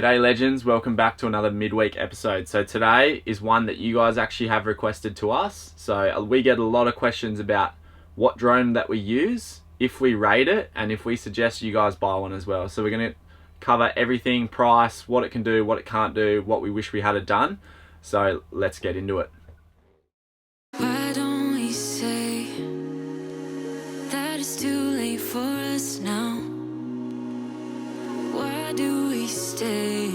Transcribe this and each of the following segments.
G'day legends, welcome back to another midweek episode. So today is one that you guys actually have requested to us. So we get a lot of questions about what drone that we use, if we rate it, and if we suggest you guys buy one as well. So we're going to cover everything, price, what it can do, what it can't do, what we wish we had it done. So let's get into it. Why don't we say that it's too late for us now? Why do we stay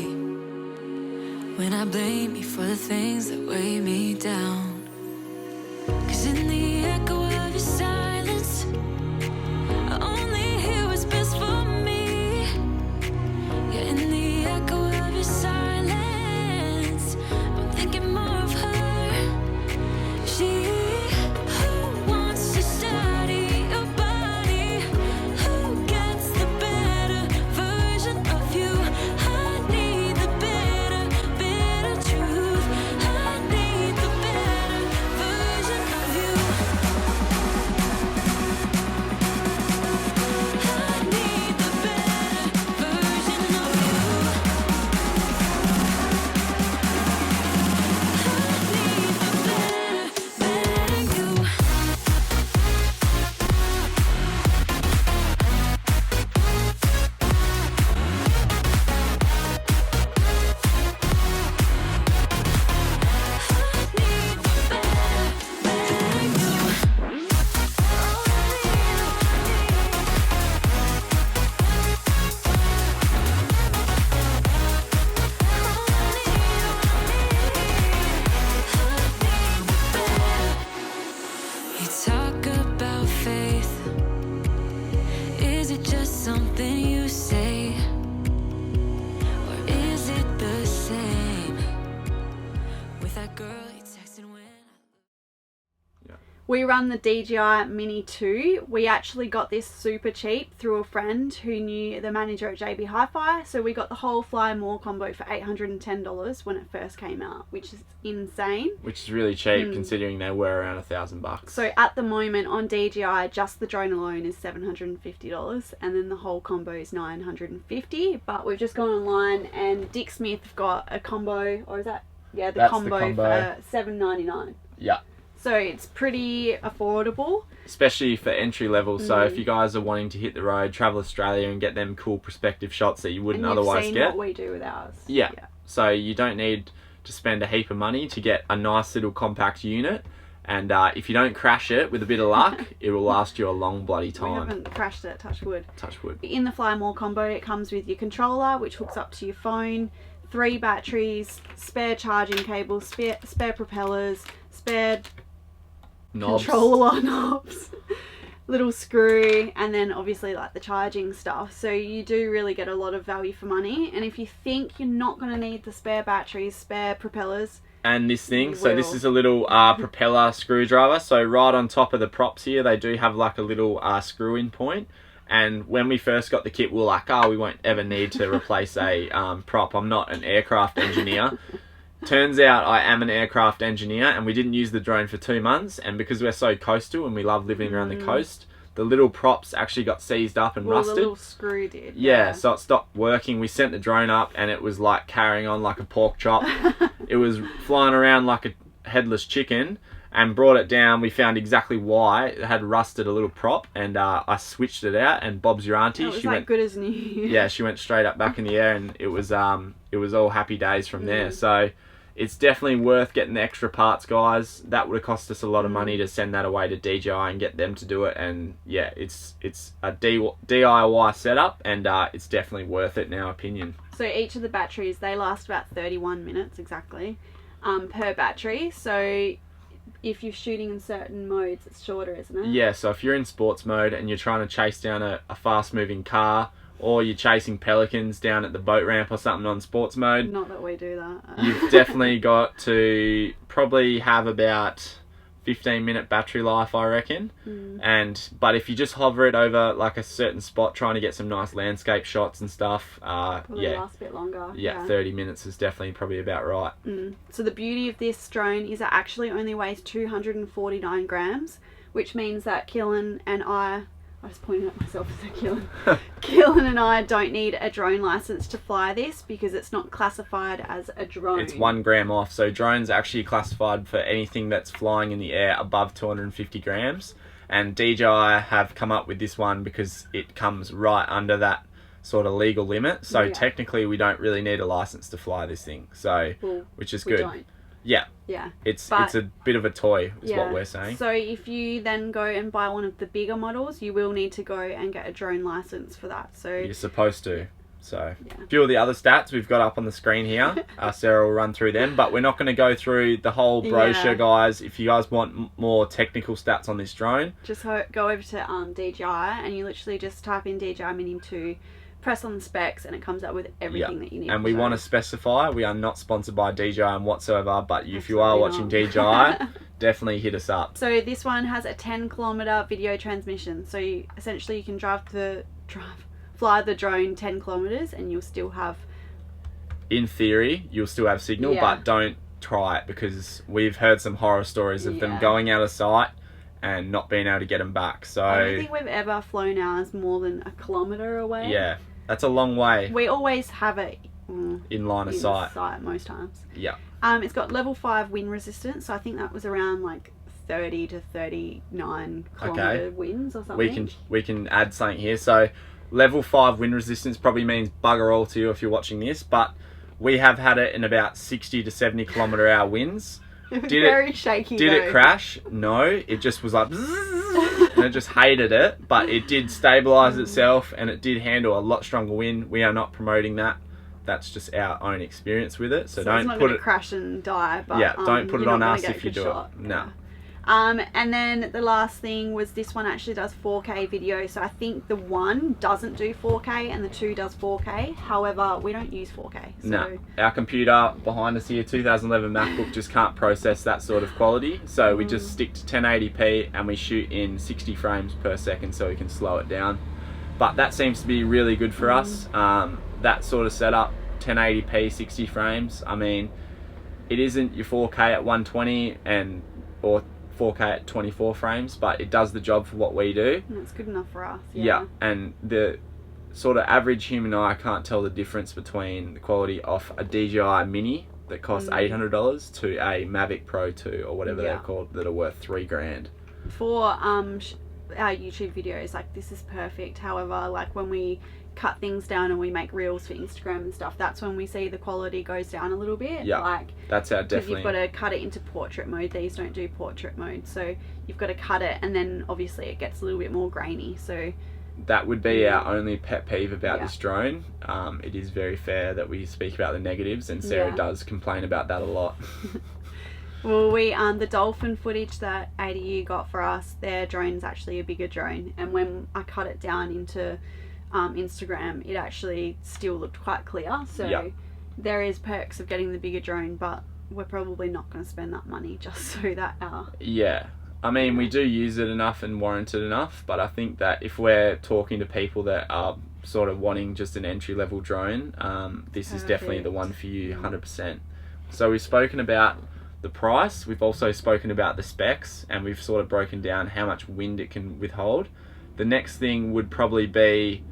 when I blame you for the things that weigh me down? 'Cause in the echo of your silence, I only hear what's best for me. Yeah, in the echo of your silence, I'm thinking more of her. She who wants to study your body, who gets the better version of you. I need the bitter truth. I need the better version of you. I need the better version of you. I need the better you. You talk about faith. Is it just something you say? Or is it the same with that girl you texted when? We run the DJI MINI 2. We actually got this super cheap through a friend who knew the manager at JB Hi-Fi. So we got the whole Fly More combo for $810 when it first came out, which is insane. Which is really cheap considering they were around $1,000. So at the moment on DJI, just the drone alone is $750, and then the whole combo is $950. But we've just gone online and Dick Smith have got a combo, or is that? Yeah, the That's combo the combo. for $799. Yeah. So it's pretty affordable. Especially for entry level. So if you guys are wanting to hit the road, travel Australia and get them cool perspective shots that you wouldn't And you've otherwise seen get. what we do with ours. Yeah. So you don't need to spend a heap of money to get a nice little compact unit. And if you don't crash it with a bit of luck, it will last you a long bloody We time. haven't crashed it, touch wood. Touch wood. In the Fly More combo, it comes with your controller, which hooks up to your phone, 3 batteries, spare charging cables, spare propellers, spare Knobs. controller knobs, little screw, and then obviously like the charging stuff. So you do really get a lot of value for money. And if you think you're not going to need the spare batteries, spare propellers, And this thing, You so this will. is a little propeller screwdriver. So right on top of the props here, they do have like a little screw-in point. And when we first got the kit, we were like, we won't ever need to replace a prop. I'm not an aircraft engineer. Turns out I am an aircraft engineer, and we didn't use the drone for 2 months. And because we're so coastal and we love living around the coast, the little props actually got seized up and well, rusted. the little screw did. Yeah, so it stopped working. We sent the drone up and it was like carrying on like a pork chop. It was flying around like a headless chicken, and brought it down. We found exactly why. It had rusted a little prop, and I switched it out, and Bob's your auntie. It was She like went, good as new. yeah, she went straight up back in the air, and it was all happy days from there. So it's definitely worth getting the extra parts, guys. That would have cost us a lot of money to send that away to DJI and get them to do it. And yeah, it's a DIY setup, and it's definitely worth it in our opinion. So each of the batteries, they last about 31 minutes exactly per battery. So if you're shooting in certain modes, it's shorter, isn't it? Yeah, so if you're in sports mode and you're trying to chase down a fast moving car, or you're chasing pelicans down at the boat ramp or something on sports mode, Not that we do that. you've definitely got to probably have about 15-minute battery life, I reckon. But if you just hover it over like a certain spot trying to get some nice landscape shots and stuff, Probably lasts a bit longer. yeah, 30 minutes is definitely probably about right. So the beauty of this drone is it actually only weighs 249 grams, which means that Keelan and I I just pointed at myself as a Keelan. Keelan and I don't need a drone license to fly this because it's not classified as a drone. It's 1 gram off. So drones are actually classified for anything that's flying in the air above 250 grams. And DJI have come up with this one because it comes right under that sort of legal limit. So technically we don't really need a license to fly this thing. So, which is good. Don't. Yeah. Yeah. It's a bit of a toy, is what we're saying. So if you then go and buy one of the bigger models, you will need to go and get a drone license for that. So you're supposed to. So a few of the other stats we've got up on the screen here. Sarah will run through them, but we're not going to go through the whole brochure, guys. If you guys want more technical stats on this drone, just go over to DJI and you literally just type in DJI MINI 2, press on the specs, and it comes up with everything that you need. And we want to specify, we are not sponsored by DJI whatsoever, but if you are watching DJI, definitely hit us up. So this one has a 10-kilometer video transmission. So essentially you can fly the drone 10 kilometers and you'll still have... In theory, you'll still have signal, but don't try it because we've heard some horror stories of them going out of sight and not being able to get them back. So I don't think we've ever flown ours more than a kilometer away. Yeah, that's a long way. We always have it in line of sight most times. Yeah. It's got level 5 wind resistance, so I think that was around like 30 to 39 kilometer winds or something. We can add something here. So level 5 wind resistance probably means bugger all to you if you're watching this, but we have had it in about 60 to 70 kilometer hour winds. Very shaky. Did it crash? No, it just was like and it just hated it, but it did stabilize itself and it did handle a lot stronger wind. We are not promoting that. That's just our own experience with it. So don't it's not put gonna it crash and die, but don't put it on us if you do shot. it. No. And then the last thing was this one actually does 4K video. So I think the 1 doesn't do 4K and the 2 does 4K. However, we don't use 4K. So. No, our computer behind us here, 2011 MacBook, just can't process that sort of quality. So we just stick to 1080p and we shoot in 60 frames per second so we can slow it down. But that seems to be really good for us. That sort of setup, 1080p, 60 frames. I mean, it isn't your 4K at 120 or 4K at 24 frames, but it does the job for what we do. And it's good enough for us. Yeah, and the sort of average human eye can't tell the difference between the quality of a DJI Mini that costs $800 to a Mavic Pro 2 or whatever they're called that are worth $3,000. For our YouTube videos, like this is perfect. However, like when we cut things down and we make reels for Instagram and stuff, that's when we see the quality goes down a little bit. Yeah, like that's how definitely you've got to cut it into portrait mode. These don't do portrait mode, so you've got to cut it and then obviously it gets a little bit more grainy. So that would be our only pet peeve about this drone. It is very fair that we speak about the negatives, and Sarah does complain about that a lot. Well, the dolphin footage that ADU got for us, their drone's actually a bigger drone, and when I cut it down into Instagram, it actually still looked quite clear. So there is perks of getting the bigger drone, but we're probably not going to spend that money just so that our I mean, we do use it enough and warrant it enough, but I think that if we're talking to people that are sort of wanting just an entry-level drone, this is definitely the one for you, 100%. So we've spoken about the price, we've also spoken about the specs, and we've sort of broken down how much wind it can withhold. The next thing would probably be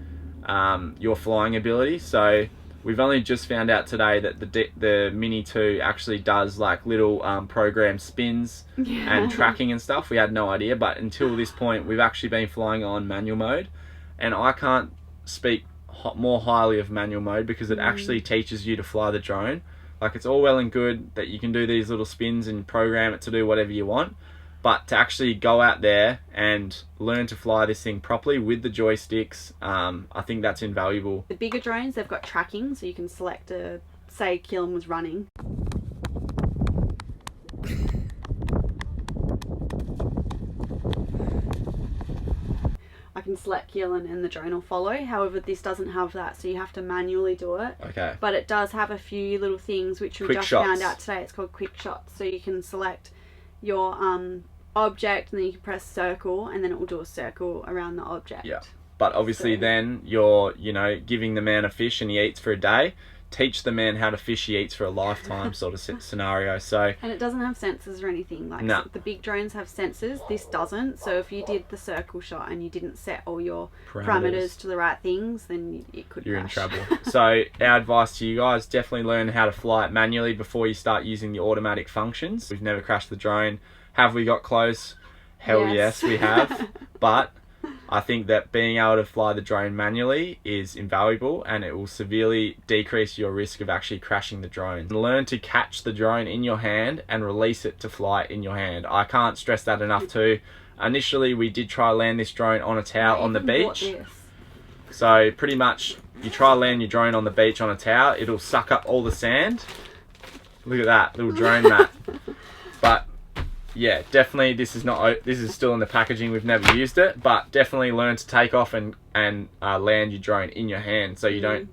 your flying ability. So we've only just found out today that the Mini 2 actually does like little program spins and tracking and stuff. We had no idea, but until this point we've actually been flying on manual mode, and I can't speak more highly of manual mode because it actually teaches you to fly the drone. Like, it's all well and good that you can do these little spins and program it to do whatever you want, but to actually go out there and learn to fly this thing properly with the joysticks, I think that's invaluable. The bigger drones, they've got tracking, so you can select say Keelan was running. I can select Keelan and the drone will follow. However, this doesn't have that, so you have to manually do it. Okay. But it does have a few little things which we just found out today. It's called quick shots. So you can select your object and then you can press circle and then it will do a circle around the object. Yeah. But obviously then you're, giving the man a fish and he eats for a day. teach the man how to fish, he eats for a lifetime sort of scenario. So, and it doesn't have sensors or anything. Like No. the big drones have sensors. This doesn't. So if you did the circle shot and you didn't set all your parameters to the right things, then it could you're in crash. trouble. So our advice to you guys, definitely learn how to fly it manually before you start using the automatic functions. We've never crashed the drone. Have we got close? Hell yes we have. But I think that being able to fly the drone manually is invaluable, and it will severely decrease your risk of actually crashing the drone. Learn to catch the drone in your hand and release it to fly it in your hand. I can't stress that enough too. Initially, we did try to land this drone on a towel on the beach. So pretty much, you try to land your drone on the beach on a towel, it'll suck up all the sand. Look at that little drone mat. But yeah, definitely this is still in the packaging. We've never used it, but definitely learn to take off and land your drone in your hand, so you don't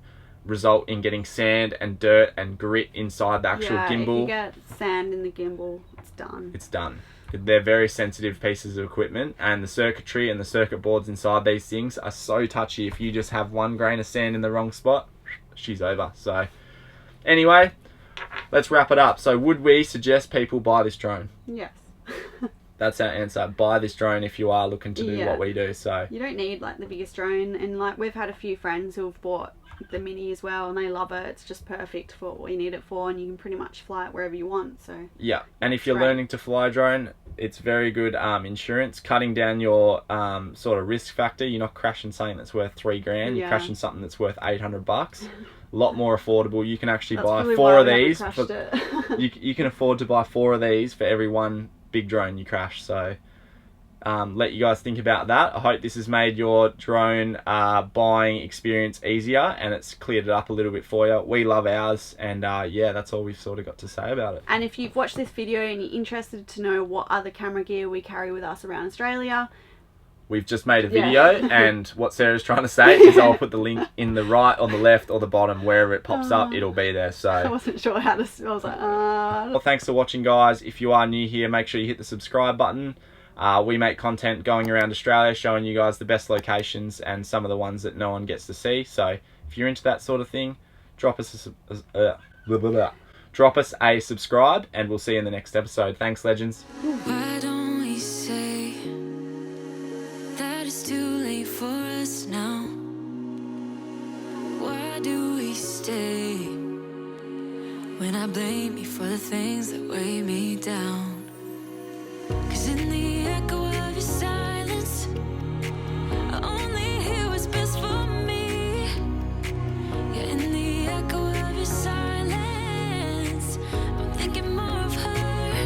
result in getting sand and dirt and grit inside the actual gimbal. If you get sand in the gimbal, it's done. It's done. They're very sensitive pieces of equipment, and the circuitry and the circuit boards inside these things are so touchy. If you just have 1 grain of sand in the wrong spot, she's over. So anyway, let's wrap it up. So would we suggest people buy this drone? Yes. That's our answer. Buy this drone if you are looking to do what we do. So you don't need like the biggest drone, and like we've had a few friends who have bought the Mini as well, and they love it. It's just perfect for what you need it for, and you can pretty much fly it wherever you want. So yeah, and if you're learning to fly a drone, it's very good insurance, cutting down your sort of risk factor. You're not crashing something that's worth $3,000. You're crashing something that's worth $800. A lot more affordable. You can actually buy 4 of these. You can afford to buy 4 of these for every one big drone you crash. So let you guys think about that. I hope this has made your drone buying experience easier, and it's cleared it up a little bit for you. We love ours, and yeah, that's all we've sort of got to say about it. And if you've watched this video and you're interested to know what other camera gear we carry with us around Australia, we've just made a video, and what Sarah's trying to say is I'll put the link in the right, on the left, or the bottom, wherever it pops up, it'll be there. So I wasn't sure how to. I was like, Well, thanks for watching, guys. If you are new here, make sure you hit the subscribe button. We make content going around Australia, showing you guys the best locations and some of the ones that no one gets to see. So if you're into that sort of thing, drop us a subscribe, and we'll see you in the next episode. Thanks, legends. Why don't we say that it's too late for us now? Why do we stay when I blame you for the things that weigh me down?